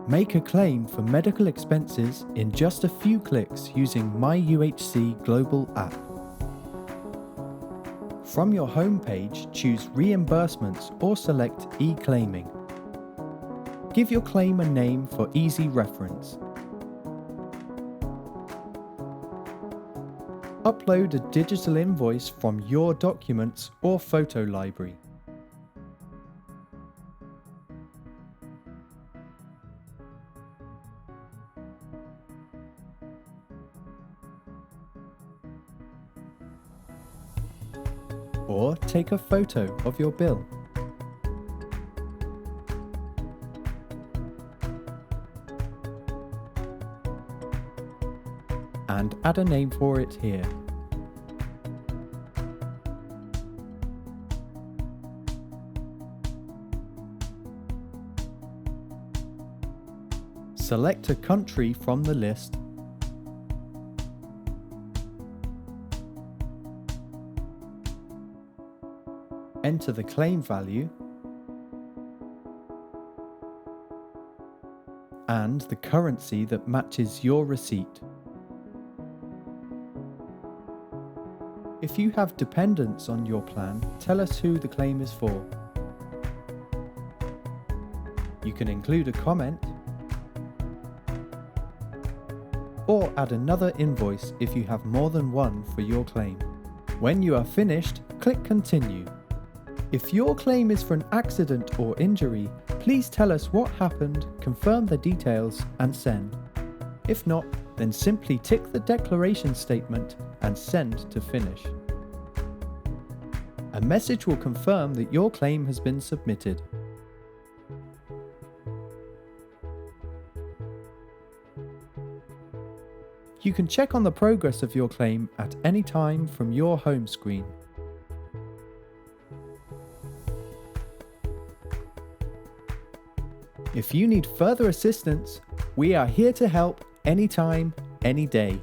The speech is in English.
Make a claim for medical expenses in just a few clicks using myUHCGlobal app. From your home page, choose Reimbursements or select e-claiming. Give your claim a name for easy reference. Upload a digital invoice from your documents or photo library. Or take a photo of your bill. And add a name for it here. Select a country from the list enter the claim value and the currency that matches your receipt. If you have dependents on your plan, tell us who the claim is for. You can include a comment or add another invoice if you have more than one for your claim. When you are finished, click Continue. If your claim is for an accident or injury, please tell us what happened, confirm the details, and send. If not, then simply tick the declaration statement and send to finish. A message will confirm that your claim has been submitted. You can check on the progress of your claim at any time from your home screen. If you need further assistance, we are here to help anytime, any day.